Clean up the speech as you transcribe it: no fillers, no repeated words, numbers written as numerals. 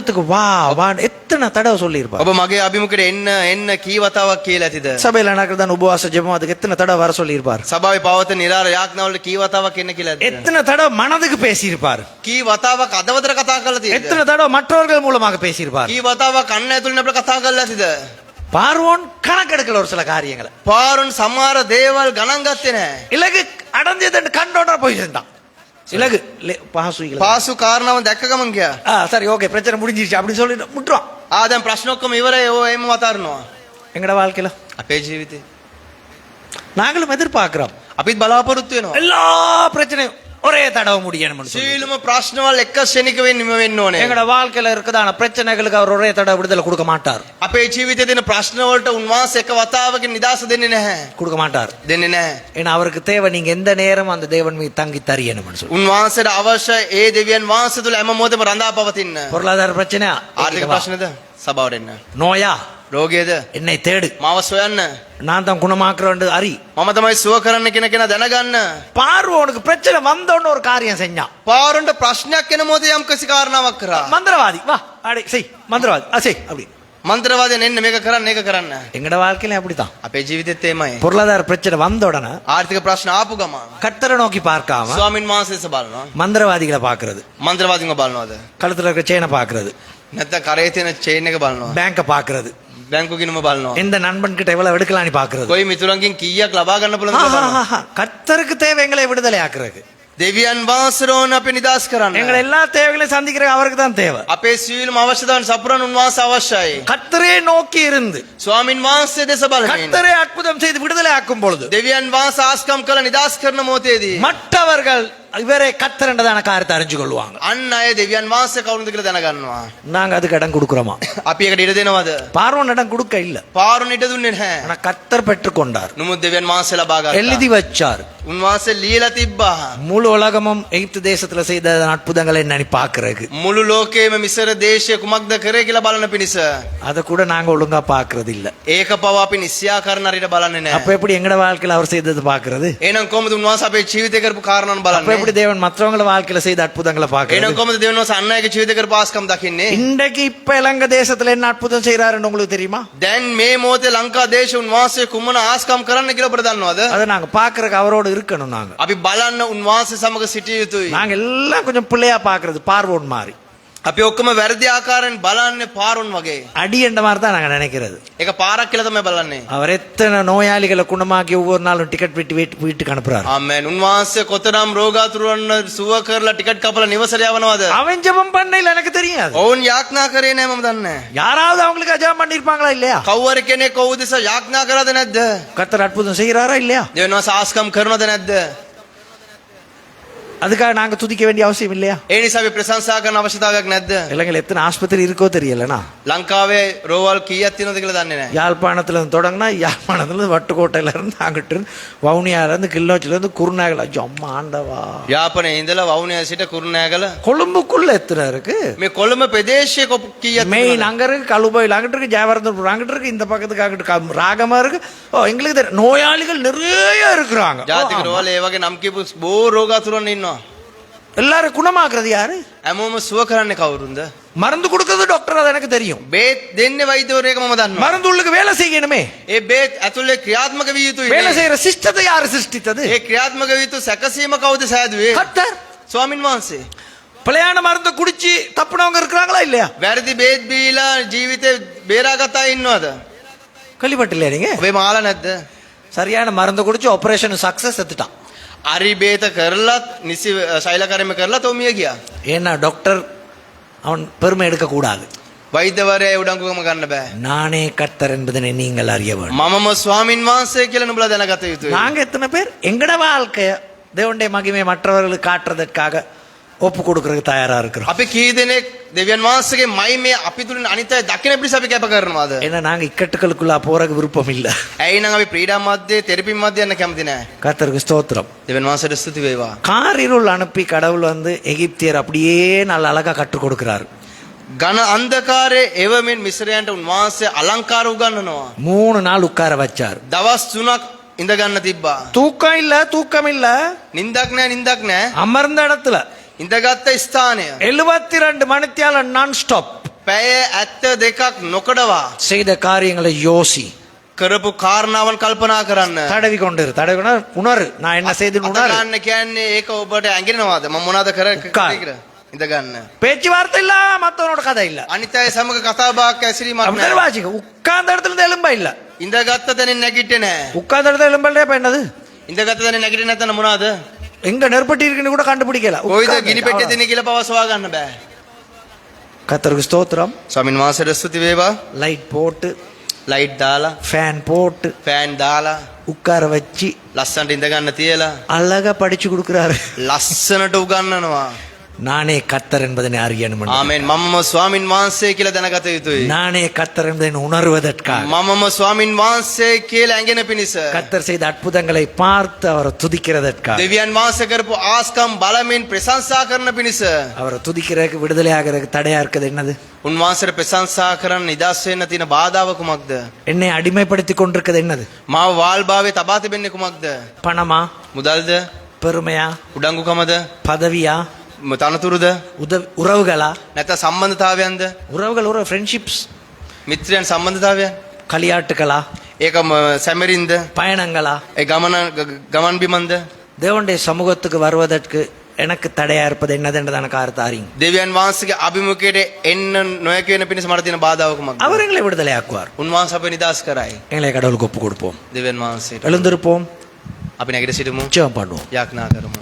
சமூகத்துக்கு வா வான்னு எத்தனை தடவை சொல்லியிருப்பார். ඔබ මගේ අභිමුඛයට එන්න කී වතාවක් කියලා ඇතිද? சபையில நடக்கிறதான் உபவாச ஜெபம், அதுக்கு எத்தனை தடவை வர சொல்லியிருப்பார். සභාවේ පවත නිරාල යාඥාවලට කී වතාවක් එන්න කියලා ඇතිද? எத்தனை தடவை மனதுக்கு பேசியிருப்பார். කී වතාවක් අදවතර කතා කරලා තියෙද? எத்தனை தடவை மற்றவர்கள் மூலமாக பேசியிருப்பார். කී වතාවක් කන්න ඇතුළේ අපිට කතා කරලා ඇතිද? பார்வோன் கணக்கெடுக்கல ஒரு சில காரியங்களை. පාරුන් සමහර දේවල් ගණන් ගත්තේ නැහැ. இலகு அடைஞ்சது கண்டோட போய் சேர்ந்தான். இலகு பாசுகள் පාසු කාරණාව දැක්ක ගමන් ගියා. சரி ஓகே பிரச்சனை முடிஞ்சிருச்சு அப்படின்னு சொல்லி முட்டுறோம். දැන් ප්‍රශ්න ඔක්කොම ඉවරයි. ඔය එම වතාරනවා. எங்கட வாழ்க்கையில අපේ ජීවිතේ நாங்களும் எதிர்பார்க்கிறோம். අපිත් බලාපොරොත්තු වෙනවා. எல்லா பிரச்சனையும் ஒரே தடவை முடியணும். සීලම ප්‍රශ්නවල් එක ශනික වෙන්න වෙන්න ඕනේ. எங்கட வாழ்க்கையில இருக்குதான பிரச்சனைகளுக்கு அவர் ஒரே தடவை விடுதலை கொடுக்க மாட்டார். අපේ ජීවිතේ තියෙන ප්‍රශ්න වලට උන්වහන්සේ එක වතාවකින් නිදාස දෙන්නේ නැහැ. கொடுக்க மாட்டார். දෙන්නේ නැහැ. ஏன்னா அவருக்கு தேவை நீங்க எந்த நேரம் அந்த தேவன் மீது தங்கி தரியணும்னு சொல்லி. උන්වහන්සේට අවශ්‍ය ඒ දෙවියන් වහන්සේ තුළ හැම මොහොතේම රඳා පවතින්න. பொருளாதார பிரச்சனையா, ආර්ථික ප්‍රශ්නද සබාවට එන්න. நோயா, රෝගයද என்னை தேடு, මාව සොයන්න. நான் தான் குணமாக்குறேன் அறி. මම තමයි සුව කරන්න කෙනා දැනගන්න. பார்வோனுக்கு பிரச்சனை வந்தோன்னு ஒரு காரியம் செஞ்சான். පාරුන්ට ප්‍රශ්නයක් එන මොහොතේ යම් කිසි කාරණාවක් කරා. மந்திரவாதி வா அடி செய், மந்திரவாதி செய் அப்படி. මන්ත්‍රවාදයෙන් එන්න මේක කරන්න ඒක කරන්න. எங்கட வாழ்க்கையில அப்படித்தான். අපේ ජීවිතෙත් එමයයි. பொருளாதார பிரச்சனை வந்த உடனே ආර්ථික ප්‍රශ්න ආපු ගම கர்த்தரை நோக்கி பார்க்காம ස්වාමින් වහන්සේ දෙස බලනවා. மந்திரவாதிகளை பாக்குறது, මන්ත්‍රවාදීන්ව බලනවාද? கழுத்துல இருக்க செயினை பாக்குறது, නැත්නම් කරේ තියෙන චේන් එක බලනවා. பேங்க பாக்குறது, බැංකු ගිණුම බලනවා. எந்த நண்பன் கிட்ட எவ்வளவு எடுக்கலாம்னு பாக்குறது. කොයි මිතුරන්ගෙන් කීයක් ලබා ගන්න පුළුවන්ද බලනවා. கர்த்தருக்கு தேவை எங்களை விடுதலை ஆக்குறதுக்கு. දෙවියන් වහන්සේරෝන් අපි නිදාස් කරන්න. எங்களை எல்லா தேவைகளையும் சந்திக்கிற அவருக்கு தான் தேவை. අපේ සියලුම අවශ්‍යතාවන් සපුරන උන්වහන්සේ අවශ්‍යයි. கர்த்தரே நோக்கி இருந்து ස්වාමින් වහන්සේ දෙස බලමින් கர்த்தரே அற்புதம் செய்து விடுதலை ஆக்கும் பொழுது දෙවියන් වහන්සේ ආස්කම් කළ නිදාස් කරන මොහොතේදී மற்றவர்கள் இவரே கர்த்தர்ன்றதான காரியத்தை அறிஞ்சு கொள்வாங்க. අන්න අය දෙවියන් වහන්සේ කවුරුද කියලා දැනගන්නවා. நாங்க அதுக்கு இடம் கொடுக்கிறோமா? අපි ඒකට ඉඩ දෙනවද? பார்வோன் இடம் கொடுக்க இல்ல. පාරුන් ඉඩ දුන්නේ නැහැ. ஆனா கர்த்தர் பெற்றுக்கொண்டார், නමුත් දෙවියන් වහන්සේ ලබා ගත්තා. எழுதி வச்சார். උන්වහන්සේ ලියලා තිබ්බා. முழு உலகமும் எகிப்து தேசத்துல செய்த அற்புதங்களை என்னன்னு பாக்குறதுக்கு. මුළු ලෝකයේම මිසර දේශය කුමක්ද කරේ කියලා බලන පිණිස. அதை கூட நாங்க ஒழுங்கா பாக்குறது இல்ல. ඒක පවා අපි නිස්යාකරණ හරියට බලන්නේ නැහැ. அப்ப எப்படி எங்கட வாழ்க்கையில அவர் செய்தது பாக்குறது? එහෙනම් කොහොමද උන්වහන්සේ අපේ ජීවිතේ කරපු කාරණාවන් அப்ப බලන්නේ? எப்படி தேவன் மற்றவங்கள வாழ்க்கையில செய்த அற்புதங்களை பாக்குறது? එහෙනම් කොහොමද දෙවියන් වහන්සේ අන් අයගේ ජීවිතේ කරපු ආස්කම් දකින්නේ? இன்றைக்கு இப்ப இலங்கை தேசத்துல என்ன அற்புதம் செய்யறாருன்னு உங்களுக்கு தெரியுமா? දැන් මේ මොහොතේ ලංකා දේශ උන්වහන්සේ කුමන ආස්කම් කරන්න කියලා අපිට දන්නවද? அதை நாங்க பாக்குறதுக்கு அவரோடு இருக்கணும். நாங்க අපි බලන්න උන්වහන්සේ සමග සිටිය යුතුයි. நாங்க எல்லாம் கொஞ்சம் பிள்ளையா பாக்குறது பார்வோன் மாதிரி. අපි ඔක්කොම වැරදි ආකාරයෙන් බලන්නේ පාරුන් වගේ. அடி என்ற மாதிரி தான் நாங்க நினைக்கிறது. ඒක පාරක් කියලා තමයි බලන්නේ. அவர் எத்தனை நோயாளிகளை குணமாக்கி ஒவ்வொரு நாளும் டிக்கெட் விட்டு வீட்டுக்கு அனுப்புறாரு. ආමෙන්. උන්වහන්සේ කොතරම් රෝගාතුරන් සුව කරලා ටිකට් කපලා නිවසට යවනවද? அவன் ஜெபம் பண்ணல எனக்கு தெரியாது. ඔවුන් යාඥා කරේ නැහැ මම දන්නේ. யாராவது அவங்களுக்கு ஜெபம் பண்ணிருப்பாங்களா இல்லையா? කවුරු කෙනෙක් ඔව් දෙස යාඥා කරාද නැද්ද? கர்த்தர் அற்புதம் செய்யறாரா இல்லையா? දෙවියන් වහන්සේ ආස්කම් කරනවද නැද්ද? அதுக்காக நாங்க துதிக்க வேண்டிய அவசியம் இல்லையா? ඒ නිසා අපි ප්‍රශංසා කරන අවශ්‍යතාවයක් නැද්ද? இலங்கையில எத்தனை ஆஸ்பத்திரி இருக்கோ தெரியலனா. ලංකාවේ රෝවල් කීයක් තියෙනවද කියලා දන්නේ නැහැ. யாழ்ப்பாணத்துல இருந்து தொடங்கினா யாழ்ப்பாணத்துல இருந்து வட்டுக்கோட்டையில இருந்து அங்கிட்டு இருந்து வவுனியால இருந்து கிள்ளோச்சில இருந்து குருநாகல். அம்மா ஆண்டவா. යාපනයේ ඉඳලා වවුනියා සිට කුරුණෑගල கொழும்புக்குள்ள எத்தனை இருக்கு? මේ කොළඹ ප්‍රදේශයේ කීයක් மெயின் அங்க இருக்கு, கழுபோயில் அங்கிட்டு இருக்கு, ஜெயவர்தனபுரம் அங்கிட்டு இருக்கு, இந்த பக்கத்துக்கு அங்கிட்டு ராகமா இருக்கு. ஓ எங்களுக்கு தெரியும் நோயாளிகள் நிறைய இருக்கிறாங்க. ජාතික රෝවල් ඒ වගේ නම් කියපු බොහෝ රෝගාතුරන් ඉන්නවා. எல்லாரும் குணமாக்குறது யாரு? හැමෝම සුව කරන්නේ කවුරුන්ද? மருந்து கொடுக்கிறது டாக்டர், அது எனக்கு தெரியும். බේත් දෙන්නේ වෛද්‍යවරයෙක් මම දන්නවා. மருந்து உள்ளுக்கு வேலை செய்யணுமே. ඒ බේත් ඇතුලේ ක්‍රියාත්මක විය යුතුයි. வேலை செய்யற சிஸ்டத்தை யாரு சிருஷ்டித்தது? ඒ ක්‍රියාත්මක විය යුතු සැකසීම කවුද සෑදුවේ? கர்த்தர். ස්වාමින් වහන්සේ. பிழையான மருந்து குடிச்சு தப்புனவங்க இருக்கிறாங்களா இல்லையா? වැරදි බේත් බීලා ජීවිතේ බේරාගත අය ඉන්නවද? கேள்விப்பட்டில்லையா நீங்க? ඔබේ මාලා නැද්ද? சரியான மருந்து குடிச்சு ஆபரேஷன் சக்சஸ் செத்துட்டான். අරි බේත කරලත් නිසි ශෛලකර්ම කරලත් ඔව් මිය ගියා. ஏன்னா டாக்டர் அவன் பெருமை எடுக்க கூடாது. වෛද්‍යවරයා උඩඟුකම ගන්න බෑ. நானே கர்த்தர் என்பதனை நீங்கள் அறிய வேண்டும். මමම ස්වාමින් වහන්සේ කියලා නුඹලා දැනගත යුතුයි. நாங்க எத்தனை பேர் எங்கட வாழ்க்கைய தேவனுடைய மகிமை மற்றவர்களுக்கு காட்டுறதுக்காக ஒப்பு கொடுக்கறதுக்கு தயாரா இருக்கிறோம்? අපි කී දෙනෙක් දෙවියන් වහන්සේගේ මහිමය අපි තුලින් අනිත් අය දකින පිණිස අපි කැප කරනවාද? ஏன்னா நாங்க இக்கட்டுகளுக்குள்ள போறதுக்கு விருப்பம் இல்ல. ඇයි නම් අපි ප්‍රීඩා මැද්දේ තෙරපි මැද්දේ යන්න කැමති නැහැ. கர்த்தருக்கு ஸ்தோத்திரம். දෙවියන් වහන්සේට ස්තුති වේවා. காரிருள் அனுப்பி கடவுள் வந்து எகிப்தியர் அப்படியே நல்ல அழகா கற்றுக் கொடுக்கிறார். ඝන අන්ධකාරයේ එවමින් මිස්රයන්ට උන්වහන්සේ අලංකාර උගන්වනවා. 3 நாள் உட்கார வச்சார். දවස් 3ක් ඉඳ ගන්න තිබ්බා. தூக்கம் இல்ல, தூக்கம் இல்ல. නිින්දක් නැහැ. அமர்ந்த இடத்துல ඉඳගත්ත ස්ථානය 72 மணித்தியால நான் ஸ்டாப் පැය 72ක් නොකඩවා செய்த காரியங்களை யோசி, කරපු කාරණාවන් කල්පනා කරන්න. தடவி கொண்டிரு, தடவி கொண்டு உணரு, நான் என்ன செய்தேன்னு අත உணரு. ගන්න කියන්නේ ඒක ඔබට ඇඟෙනවද? මම මොනවද කරේ කියලා. ඉඳ ගන්න. பேச்சுவார்த்தை இல்ல, மத்தவனோட கதை இல்ல. අනිත් අය සමග කතා බහක් ඇසිරීමක් அப்படிதான் නැහැ. வாசிக்க, உட்கார்ந்த இடத்துல இருந்து எலும்பா இல்ல. ඉඳගත්ත තැනින් නැගිටින්නේ නැහැ. உட்கார்ந்த இடத்துல எலும்பல்லே இப்ப என்னது? ඉඳගත්ත තැනින් නැගිටින්නේ නැත්නම් මොනවද? எங்க நெருப்பட்டி இருக்குன்னு கூட கண்டுபிடிக்கல. කොයිද ගිනි පෙට්ටිය තියෙන්නේ කියලා පවසවා ගන්න බෑ. கர்த்தருக்கு ஸ்தோத்திரம். ස්වාමින් වහන්සේට ස්තුති වේවා. லைட் போட்டு, ලයිට් දාලා, ஃபேன் போட்டு, ෆෑන් දාලා, உட்கார வச்சு ලස්සනට ඉඳ ගන්න තියලා, அழகா படிச்சு கொடுக்குறாரு. ලස්සනට උගන්වනවා. நானே கர்த்தர் என்பதனை அறியணும். ආමෙන්. මමම ස්වාමින් වහන්සේ කියලා දැනගත යුතුයි. நானே கர்த்தர் என்பதை உணர்வதற்காக මමම ස්වාමින් වහන්සේ කියලා ඇඟෙන පිණිස. கர்த்தர் செய்த அற்புதங்களை பார்த்து அவரை துதிக்கிறதற்காக, දෙවියන් වහන්සේ කරපු ආස්කම් බලමින් ප්‍රශංසා කරන පිණිස. அவரை துதிக்கிறதுக்கு விடுதலை ஆகிறதுக்கு தடையா இருக்குது என்னது? උන්වහන්සේට ප්‍රශංසා කරන්න නිදහස් වෙන්න තියෙන බාධාව කුමක්ද? என்னை அடிமைப்படுத்தி கொண்டிருக்கிறது என்னது? මාව වාල්භාවයේ තබා තිබෙන්නේ කුමක්ද? பணமா, මුදල්ද? பெருமையா, උඩඟුකමද? பதவியா, තනතුරුද? உறவுகளா? නැත්නම් සම්බන්ධතාවයන්ද? உறவுகள் ஃப்ரெண்ட்ஷிப்ஸ், මිත්‍රයන් සම්බන්ධතාවයන්? களியாட்டுகளா, ඒක සැමරින්ද? பயணங்களா? ඒ ගමන් බිමන්ද? தேவனுடைய சமூகத்துக்கு வருவதற்கு எனக்கு தடையா இருப்பது என்னது என்றதான காரியத்தை அறியுங்க. දෙවියන් වහන්සේගේ අභිමුඛයට එන්න නොයක වෙන පිණිස මට තියෙන බාධාව කුමක්ද? அவர் எங்களை விடுதலை ஆக்குவார். උන්වහන්සේ අපේ නිදහස් කරයි. எங்களை கடவுளுக்கு ஒப்பு கொடுப்போம். දෙවියන් වහන්සේට எழுந்திருப்போம், අපි නැගිට සිටමු. ஜெபம் பண்ணுவோம். යාඥා කරමු.